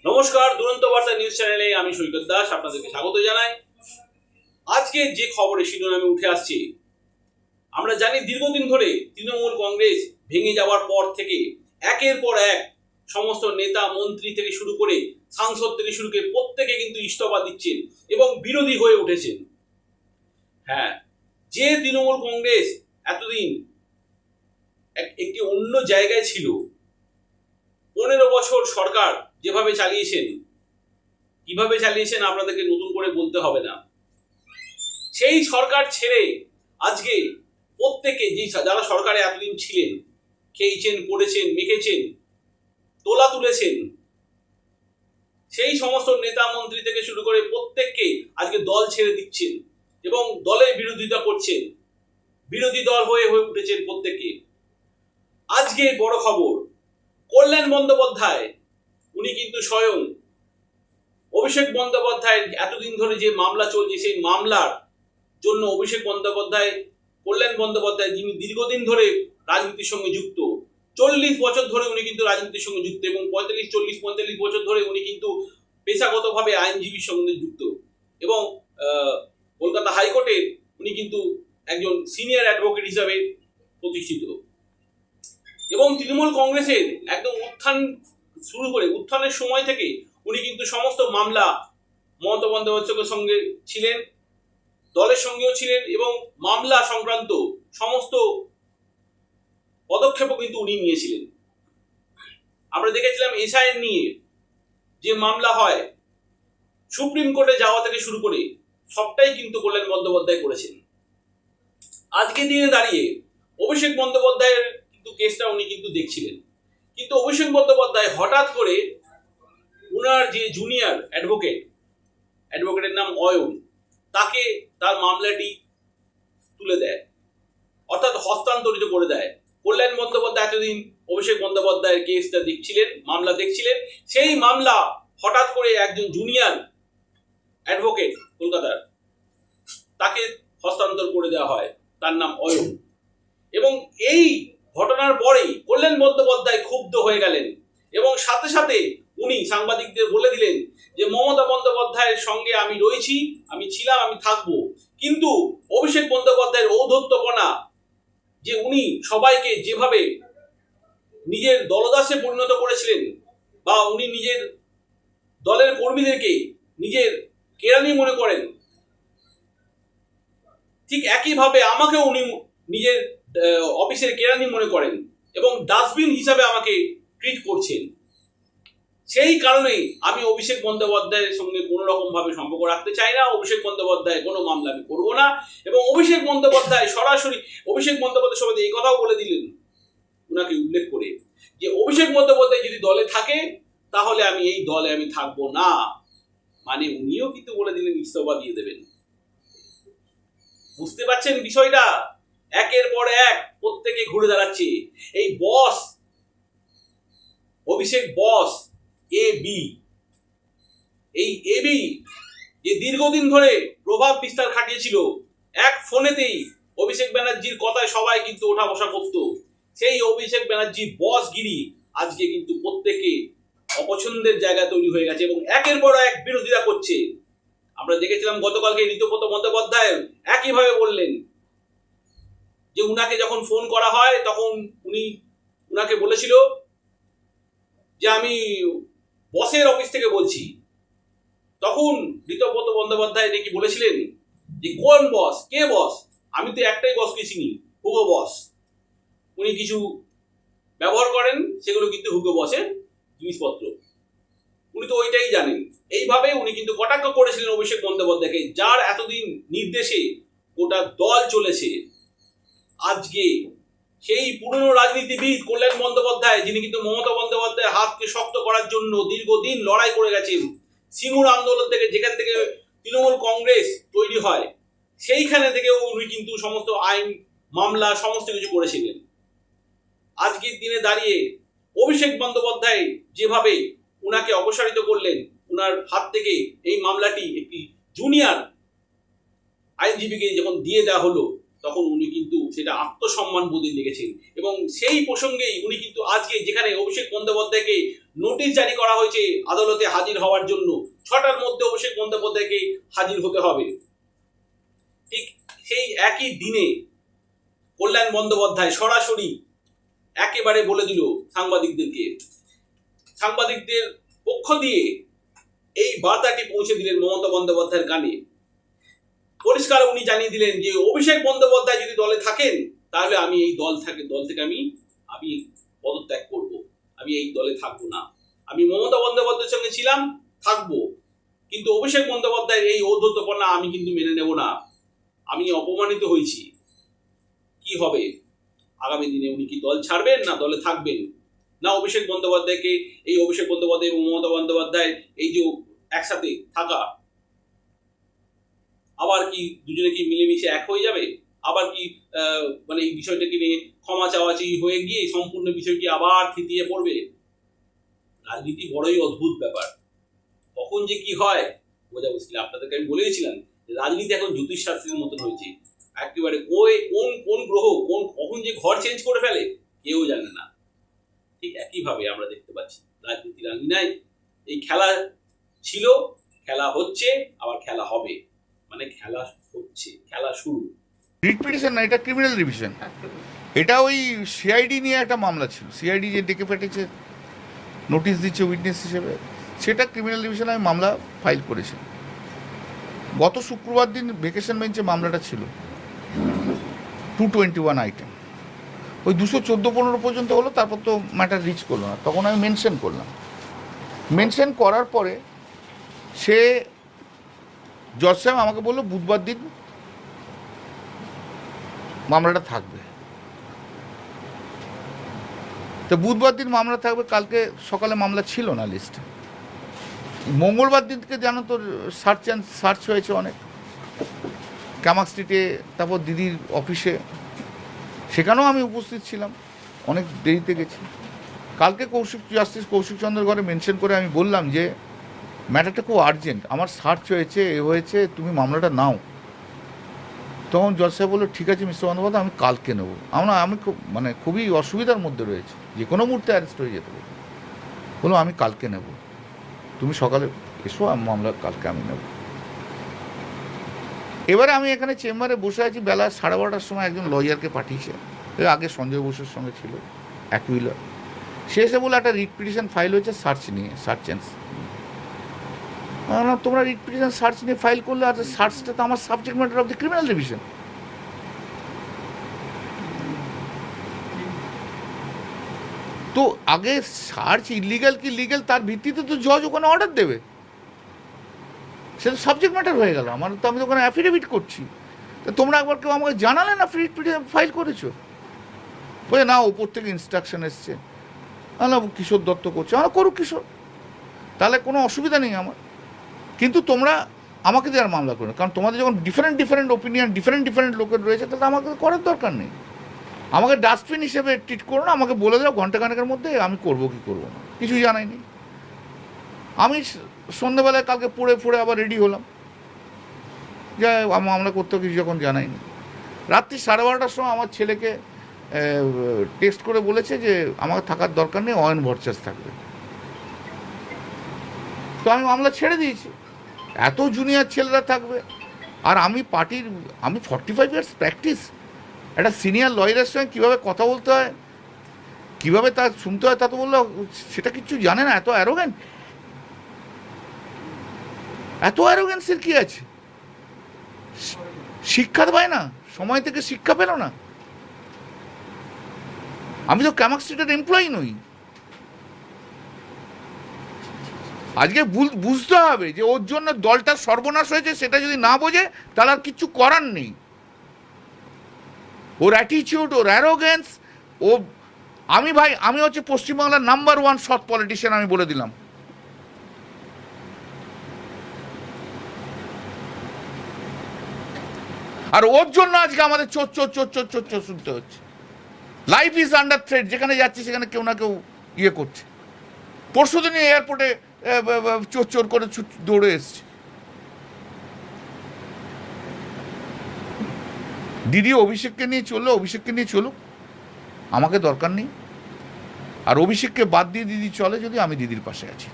নমস্কার, দুরন্ত বার্তা নিউজ চ্যানেলে আমি সৈকত দাস আপনাদেরকে স্বাগত জানাই। আজকে যে খবরের শিরোনামে উঠে আসছে, আমরা জানি দীর্ঘদিন ধরে তৃণমূল কংগ্রেস ভেঙে যাওয়ার পর থেকে একের পর এক সমস্ত নেতা মন্ত্রী থেকে শুরু করে সাংসদ থেকে শুরু করে প্রত্যেকে কিন্তু ইস্তফা দিচ্ছেন এবং বিরোধী হয়ে উঠেছেন। হ্যাঁ, যে তৃণমূল কংগ্রেস এতদিন একটি অন্য জায়গায় ছিল, 15 বছর সরকার যেভাবে চালিয়েছেন, কিভাবে চালিয়েছেন আপনাদেরকে নতুন করে বলতে হবে না। সেই সরকার ছেড়ে আজকে প্রত্যেকে যারা সরকারে এতদিন ছিলেন, খেয়েছেন, পড়েছেন, মেখেছেন, তোলা তুলেছেন, সেই সমস্ত নেতা মন্ত্রী থেকে শুরু করে প্রত্যেককে আজকে দল ছেড়ে দিচ্ছেন এবং দলের বিরোধিতা করছেন, বিরোধী দল হয়ে উঠেছেন প্রত্যেকে। আজকে বড় খবর, কল্যাণ বন্দ্যোপাধ্যায় উনি কিন্তু স্বয়ং অভিষেক বন্দ্যোপাধ্যায়ের এতদিন ধরে যে মামলা চলছে, সেই মামলার জন্য অভিষেক বন্দ্যোপাধ্যায়, কল্যাণ বন্দ্যোপাধ্যায়, যিনি দীর্ঘদিন ধরে রাজনীতির সঙ্গে যুক্ত, 40 বছর ধরে উনি কিন্তু রাজনীতির সঙ্গে যুক্ত এবং 45 বছর ধরে উনি কিন্তু পেশাগতভাবে আইনজীবীর সঙ্গে যুক্ত এবং কলকাতা হাইকোর্টের উনি কিন্তু একজন সিনিয়র অ্যাডভোকেট হিসাবে প্রতিষ্ঠিত এবং তৃণমূল কংগ্রেসের একদম উত্থানের সময় থেকে উনি কিন্তু সমস্ত মামলা মমতা বন্দ্যোপাধ্যায়ের সঙ্গে ছিলেন, দলের সঙ্গেও ছিলেন এবং মামলা সংক্রান্ত সমস্ত পদক্ষেপও কিন্তু উনি নিয়েছিলেন। আমরা দেখেছিলাম এসআইএন নিয়ে যে মামলা হয়, সুপ্রিম কোর্টে যাওয়া থেকে শুরু করে সবটাই কিন্তু কল্যাণ বন্দ্যোপাধ্যায় করেছেন। আজকে দিনে দাঁড়িয়ে অভিষেক বন্দ্যোপাধ্যায়ের কিন্তু কেসটা উনি কিন্তু দেখছিলেন, কিন্তু অভিষেক বন্দ্যোপাধ্যায় হঠাৎ করে উনার যে জুনিয়র অ্যাডভোকেটের নাম অয়ন, তাকে তার মামলাটি তুলে দেয়, অর্থাৎ হস্তান্তরিত করে দেয়। কল্যাণ বন্দ্যোপাধ্যায় এতদিন অভিষেক বন্দ্যোপাধ্যায়ের কেসটা দেখছিলেন, মামলা দেখছিলেন, সেই মামলা হঠাৎ করে একজন জুনিয়র অ্যাডভোকেট কলকাতার, তাকে হস্তান্তর করে দেওয়া হয়, তার নাম অয়ন। এবং এই ঘটনার পরেই কল্যাণ বন্দ্যোপাধ্যায় ক্ষুব্ধ হয়ে গেলেন এবং সাথে সাথে উনি সাংবাদিকদের বলে দিলেন যে মমতা বন্দ্যোপাধ্যায়ের সঙ্গে আমি রয়েছি, আমি ছিলাম, আমি থাকবো, কিন্তু অভিষেক বন্দ্যোপাধ্যায়ের ঔদ্ধত্যপনা, যে উনি সবাইকে যেভাবে নিজের দলদাসে পরিণত করেছিলেন বা উনি নিজের দলের কর্মীদেরকে নিজের কেরানি মনে করেন, ঠিক একইভাবে আমাকেও উনি নিজের অফিসের কেরানি মনে করেন এবং ডাস্টবিন হিসাবে আমাকে ট্রিট করছেন। সেই কারণেই আমি অভিষেক বন্দ্যোপাধ্যায়ের সঙ্গে কোনো রকম ভাবে সম্পর্ক রাখতে চাই না, অভিষেক বন্দ্যোপাধ্যায় কোনো মামলা আমি করবো না। এবং অভিষেক বন্দ্যোপাধ্যায় সরাসরি অভিষেক বন্দ্যোপাধ্যায় সবাই এই কথাও বলে দিলেন, উনাকে উল্লেখ করে, যে অভিষেক বন্দ্যোপাধ্যায় যদি দলে থাকে তাহলে আমি এই দলে আমি থাকবো না। মানে উনিও কিন্তু বলে দিলেন ইস্তফা দিয়ে দেবেন। বুঝতে পারছেন বিষয়টা? একের পর এক প্রত্যেকে ঘুরে দাঁড়াচ্ছে। এই বস, অভিষেক বস এই এবি যে দীর্ঘদিন ধরে প্রভাব বিস্তার খাটিয়েছিল, এক ফোনেতেই অভিষেক ব্যানার্জির কথায় সবাই কিন্তু ওঠা বসা করত, সেই অভিষেক ব্যানার্জির বসগিরি আজকে কিন্তু প্রত্যেকে অপছন্দের জায়গা তৈরি হয়ে গেছে এবং একের পর এক বিরোধিতা করছে। আমরা দেখেছিলাম গতকালকে ঋতুব্রত বন্দ্যোপাধ্যায় একইভাবে বললেন যে উনাকে যখন ফোন করা হয় তখন উনাকে বলেছিল যে আমি বসের অফিস থেকে বলছি। তখন ঋতুব্রত বন্দ্যোপাধ্যায় নাকি বলেছিলেন যে কোন বস, কে বস, আমি তো একটাই বসকে চিনি, হুগো বস। উনি কিছু ব্যবহার করেন, সেগুলো কিন্তু হুগো বসের জিনিসপত্র, উনি তো ওইটাই জানেন। এইভাবে উনি কিন্তু কটাক্ষ করেছিলেন অভিষেক বন্দ্যোপাধ্যায়কে, যার এতদিন নির্দেশে গোটা দল চলেছে। আজকে সেই পুরনো রাজনীতিবিদ কল্যাণ বন্দ্যোপাধ্যায়, যিনি কিন্তু মমতা বন্দ্যোপাধ্যায়ের হাতকে শক্ত করার জন্য দীর্ঘদিন লড়াই করে গেছেন, সিঙ্গুর আন্দোলন থেকে, যেখান থেকে তৃণমূল কংগ্রেস তৈরি হয়, সেইখানে থেকেও উনি কিন্তু সমস্ত আইন মামলা সমস্ত কিছু করেছিলেন। আজকের দিনে দাঁড়িয়ে অভিষেক বন্দ্যোপাধ্যায় যেভাবে উনাকে অপসারিত করলেন, উনার হাত থেকে এই মামলাটি একটি জুনিয়র আইনজীবীকে যখন দিয়ে দেওয়া হলো, তখন উনি কিন্তু সেটা আত্মসম্মান বোধে লিখেছেন। এবং সেই প্রসঙ্গেই উনি কিন্তু আজকে যেখানে অভিষেক বন্দ্যোপাধ্যায়কে নোটিশ জারি করা হয়েছে আদালতে হাজির হওয়ার জন্য, 6টার মধ্যে অভিষেক বন্দ্যোপাধ্যায়কে হাজির হতে হবে, ঠিক সেই একই দিনে কল্যাণ বন্দ্যোপাধ্যায় সরাসরি একেবারে বলে দিল সাংবাদিকদের পক্ষ দিয়ে এই বার্তাটি পৌঁছে দিলেন মমতা বন্দ্যোপাধ্যায়ের কানে। পরিষ্কার উনি জানিয়ে দিলেন যে অভিষেক বন্দ্যোপাধ্যায় যদি দলে থাকেন তাহলে আমি এই দল থেকে আমি পদত্যাগ করব, আমি এই দলে থাকবো না। আমি মমতা বন্দ্যোপাধ্যায়ের সঙ্গে ছিলাম, থাকবো, কিন্তু অভিষেক বন্দ্যোপাধ্যায়ের এই ঔদ্ধত্যপনা আমি কিন্তু মেনে নেব না। আমি অপমানিত হয়েছি। কি হবে আগামী দিনে? উনি কি দল ছাড়বেন না দলে থাকবেন? না অভিষেক বন্দ্যোপাধ্যায় এবং মমতা বন্দ্যোপাধ্যায় এই যে একসাথে থাকা, আবার কি দুজনে কি মিলেমিশে এক হয়ে যাবে? আবার কি মানে এই বিষয়টাকে নিয়ে ক্ষমা চাওয়াচি হয়ে গিয়ে সম্পূর্ণ বিষয়টি আবার থিতিয়ে পড়বে? রাজনীতি বড়ই অদ্ভুত ব্যাপার, কখন যে কি হয় বোঝা মুশকিল। আপনাদেরকে আমি বলেছিলাম রাজনীতি এখন জ্যোতিষশাস্ত্রের মতন হয়েছে, একেবারে কোন গ্রহ কখন যে ঘর চেঞ্জ করে ফেলে কেউ জানে না। ঠিক একইভাবে আমরা দেখতে পাচ্ছি রাজনীতির আঙিনায় এই খেলা ছিল, খেলা হচ্ছে, আবার খেলা হবে, মানে খেলা হচ্ছে, খেলা শুরু। রিট পিটিশন না, এটা ক্রিমিনাল রিভিশন। এটা ওই সিআইডি নিয়ে একটা মামলা ছিল, সিআইডি যে ডেকে পেটেছে, নোটিশ দিচ্ছে উইটনেস হিসেবে, সেটা ক্রিমিনাল রিভিশনে আমি মামলা ফাইল করেছি। গত শুক্রবার দিন ভেকেশন বেঞ্চে মামলাটা ছিল, 221 আইটেম, ওই 214-15 পর্যন্ত হলো, তারপর তো ম্যাটার রিচ করলো না। তখন আমি মেনশন করলাম, মেনশন করার পরে সে জজ সাহেব আমাকে বললো বুধবার দিন মামলাটা থাকবে। তো বুধবার দিন মামলা থাকবে, কালকে সকালে মামলা ছিল না লিস্টে। মঙ্গলবার দিন থেকে জানো তো সার্চ হয়েছে অনেক, কামাক স্ট্রিটে, তারপর দিদির অফিসে, সেখানেও আমি উপস্থিত ছিলাম, অনেক দেরিতে গেছি। কালকে জাস্টিস কৌশিক চন্দ্র ঘরে মেনশন করে আমি বললাম যে ম্যাটারটা খুব আর্জেন্ট, আমার সার্চ হয়েছে, হয়েছে, তুমি মামলাটা নাও। তখন জজ সাহেব বললো ঠিক আছে মিস্টার বন্দ্যোপাধ্যায়, আমি কালকে নেবো। আমি খুবই অসুবিধার মধ্যে রয়েছে, যে কোনো মুহূর্তে অ্যারেস্ট হয়ে যেতে পারে। বললো আমি কালকে নেব, তুমি সকালে এসো, মামলা কালকে আমি নেব। এবারে আমি এখানে চেম্বারে বসে আছি, বেলা 12:30টার সময় একজন লয়ারকে পাঠিয়েছে, আগে সঞ্জয় বসুর সঙ্গে ছিল, অ্যাকুইলার। সে এসে বলে একটা রিট পিটিশন ফাইল হয়েছে সার্চ নিয়ে, সার্চেন্স। তোমরা রিট পিটিশন সার্চ নিয়ে ফাইল করলে, আর সার্চটা তো আমার subject matter of the criminal division. তো আগে সার্চ ইলিগাল কি লিগাল তার ভিত্তিতে তো জজ ওখানে অর্ডার দেবে, সে তো সাবজেক্ট ম্যাটার হয়ে গেল আমার। তো আমি তো ওখানে অ্যাফিডেভিট করছি, তো তোমরা একবার কেউ আমাকে জানালে না রিট পিটিশন ফাইল করেছো? বলে না, ওপর থেকে ইনস্ট্রাকশন এসছে। না কিশোর দত্ত করছে, আমরা করুক কিশোর, তাহলে কোনো অসুবিধা নেই আমার। কিন্তু তোমরা আমাকে দেওয়ার মামলা করো, কারণ তোমাদের যখন ডিফারেন্ট ওপিনিয়ন, ডিফারেন্ট লোকের রয়েছে, তাহলে আমাকে করার দরকার নেই। আমাকে ডাস্টবিন হিসেবে ট্রিট করো না, আমাকে বলে দাও ঘন্টাখানেকের মধ্যে আমি করবো কি করবো না, কিছুই জানাইনি। আমি সন্ধ্যেবেলায় কালকে পড়ে আবার রেডি হলাম, যা মামলা করতে কিছু যখন জানাইনি। রাত্রি 12:30টার সময় আমার ছেলেকে টেক্সট করে বলেছে যে আমাকে থাকার দরকার নেই, অয়ন ভট্টাচার্য থাকবে। তো আমি মামলা ছেড়ে দিয়েছি, এত জুনিয়র ছেলেরা থাকবে। আর আমি 45 ইয়ার্স প্র্যাকটিস, একটা সিনিয়র লয়ারের সঙ্গে কীভাবে কথা বলতে হয়, কীভাবে তা শুনতে হয়, তা তো বললো সেটা কিচ্ছু জানে না। এত অ্যারোগেন্সের কী আছে? শিক্ষা পায় না, সময় থেকে শিক্ষা পেল না। আমি তো কামাক স্ট্রিটের এমপ্লয়ি নই। আজকে বুঝতে হবে যে ওর জন্য দলটার সর্বনাশ হয়েছে, সেটা যদি না বোঝে তাহলে আর কিচ্ছু করার নেই। ওর অ্যাটিটিউড, ওর অ্যারোগেন্স, আমি হচ্ছে পশ্চিমবাংলার নাম্বার 1 সৎ পলিটিশিয়ান, আমি বলে দিলাম। আর ওর জন্য আজকে আমাদের চোর শুনতে হচ্ছে। লাইফ ইজ আন্ডার থ্রেট, যেখানে যাচ্ছি সেখানে কেউ না কেউ ইয়ে করছে। পরশুদিনই এয়ারপোর্টে চোর করে দৌড়ে এসছে। দিদি অভিষেককে নিয়ে চললো, অভিষেককে নিয়ে চলুক, আমাকে দরকার নেই। আর অভিষেককে বাদ দিয়ে দিদি চলে যদি, আমি দিদির পাশে আছি।